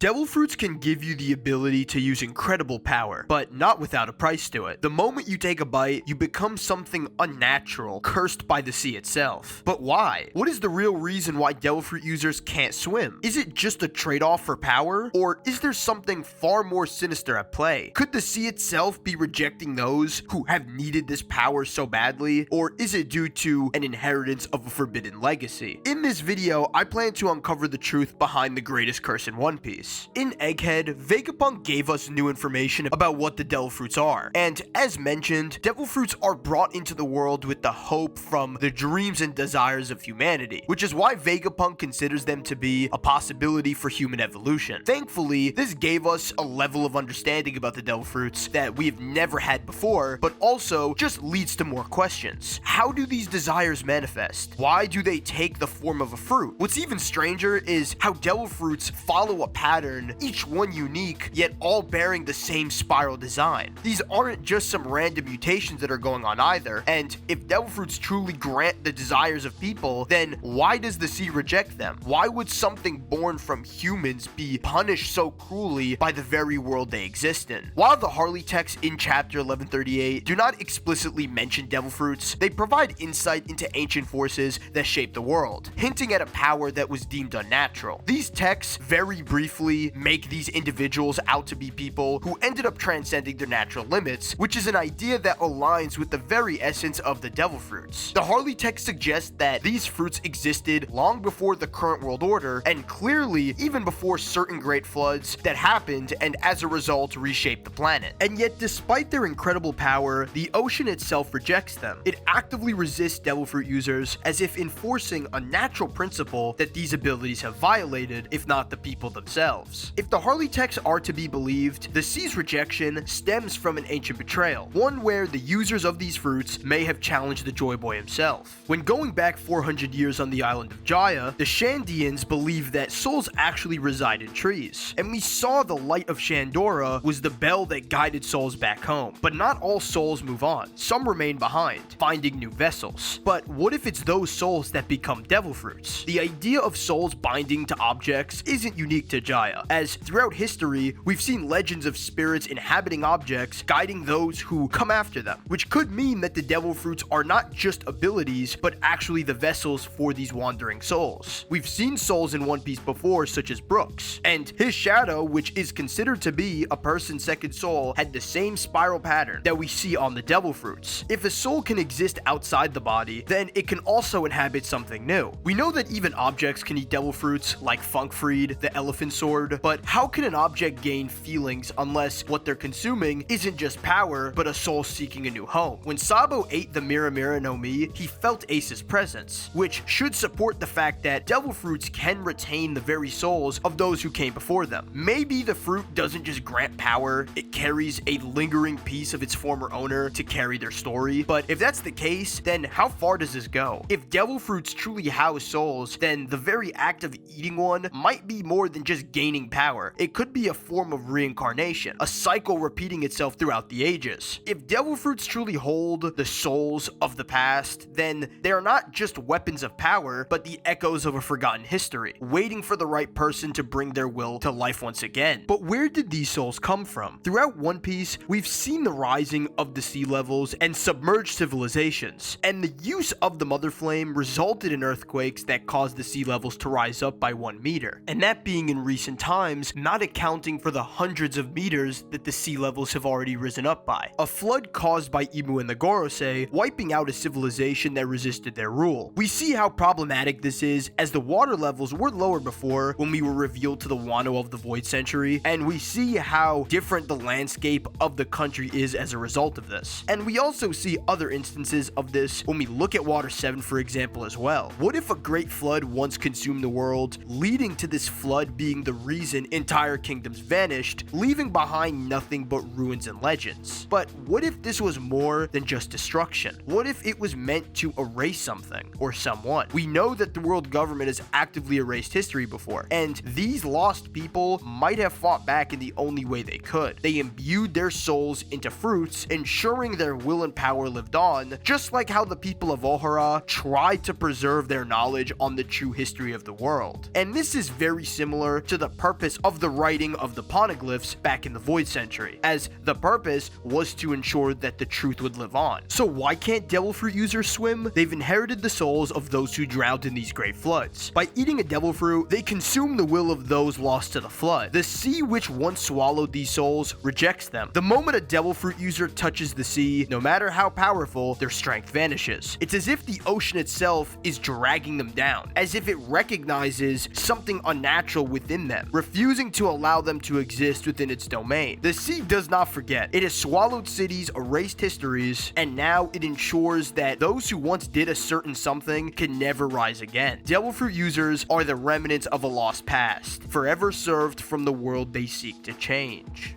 Devil fruits can give you the ability to use incredible power, but not without a price to it. The moment you take a bite, you become something unnatural, cursed by the sea itself. But why? What is the real reason why devil fruit users can't swim? Is it just a trade-off for power? Or is there something far more sinister at play? Could the sea itself be rejecting those who have needed this power so badly? Or is it due to an inheritance of a forbidden legacy? In this video, I plan to uncover the truth behind the greatest curse in One Piece. In Egghead, Vegapunk gave us new information about what the devil fruits are, and as mentioned, devil fruits are brought into the world with the hope from the dreams and desires of humanity, which is why Vegapunk considers them to be a possibility for human evolution. Thankfully, this gave us a level of understanding about the devil fruits that we have never had before, but also just leads to more questions. How do these desires manifest? Why do they take the form of a fruit? What's even stranger is how devil fruits follow a pattern, each one unique, yet all bearing the same spiral design. These aren't just some random mutations that are going on either, and if devil fruits truly grant the desires of people, then why does the sea reject them? Why would something born from humans be punished so cruelly by the very world they exist in? While the Harley texts in chapter 1138 do not explicitly mention devil fruits, they provide insight into ancient forces that shape the world, hinting at a power that was deemed unnatural. These texts very briefly make these individuals out to be people who ended up transcending their natural limits, which is an idea that aligns with the very essence of the devil fruits. The Harley text suggests that these fruits existed long before the current world order, and clearly even before certain great floods that happened and as a result reshaped the planet. And yet, despite their incredible power, the ocean itself rejects them. It actively resists devil fruit users, as if enforcing a natural principle that these abilities have violated, if not the people themselves. If the Harley texts are to be believed, the sea's rejection stems from an ancient betrayal, one where the users of these fruits may have challenged the Joy Boy himself. When going back 400 years on the island of Jaya, the Shandians believed that souls actually reside in trees, and we saw the light of Shandora was the bell that guided souls back home. But not all souls move on, some remain behind, finding new vessels. But what if it's those souls that become devil fruits? The idea of souls binding to objects isn't unique to Jaya, as throughout history, we've seen legends of spirits inhabiting objects, guiding those who come after them, which could mean that the devil fruits are not just abilities, but actually the vessels for these wandering souls. We've seen souls in One Piece before, such as Brooks, and his shadow, which is considered to be a person's second soul, had the same spiral pattern that we see on the devil fruits. If a soul can exist outside the body, then it can also inhabit something new. We know that even objects can eat devil fruits, like Funkfried, the elephant sword, but how can an object gain feelings unless what they're consuming isn't just power, but a soul seeking a new home? When Sabo ate the Mira Mira no Mi, he felt Ace's presence, which should support the fact that devil fruits can retain the very souls of those who came before them. Maybe the fruit doesn't just grant power, it carries a lingering piece of its former owner to carry their story. But if that's the case, then how far does this go? If devil fruits truly house souls, then the very act of eating one might be more than just gaining power. It could be a form of reincarnation, a cycle repeating itself throughout the ages. If devil fruits truly hold the souls of the past, then they are not just weapons of power, but the echoes of a forgotten history, waiting for the right person to bring their will to life once again. But where did these souls come from? Throughout One Piece, we've seen the rising of the sea levels and submerged civilizations, and the use of the Mother Flame resulted in earthquakes that caused the sea levels to rise up by 1 meter, and that being in recent times, not accounting for the hundreds of meters that the sea levels have already risen up by. A flood caused by Imu and the Gorosei, wiping out a civilization that resisted their rule. We see how problematic this is, as the water levels were lower before when we were revealed to the Wano of the Void Century, and we see how different the landscape of the country is as a result of this. And we also see other instances of this when we look at Water 7, for example, as well. What if a great flood once consumed the world, leading to this flood being the reason entire kingdoms vanished, leaving behind nothing but ruins and legends? But what if this was more than just destruction? What if it was meant to erase something or someone? We know that the world government has actively erased history before, and these lost people might have fought back in the only way they could. They imbued their souls into fruits, ensuring their will and power lived on, just like how the people of Ohara tried to preserve their knowledge on the true history of the world. And this is very similar to the the purpose of the writing of the poneglyphs back in the Void Century, as the purpose was to ensure that the truth would live on. So why can't devil fruit users swim? They've inherited the souls of those who drowned in these great floods. By eating a devil fruit, they consume the will of those lost to the flood. The sea which once swallowed these souls rejects them. The moment a devil fruit user touches the sea, no matter how powerful, their strength vanishes. It's as if the ocean itself is dragging them down, as if it recognizes something unnatural within them, refusing to allow them to exist within its domain. The sea does not forget. It has swallowed cities, erased histories, and now it ensures that those who once did a certain something can never rise again. Devil fruit users are the remnants of a lost past, forever served from the world they seek to change.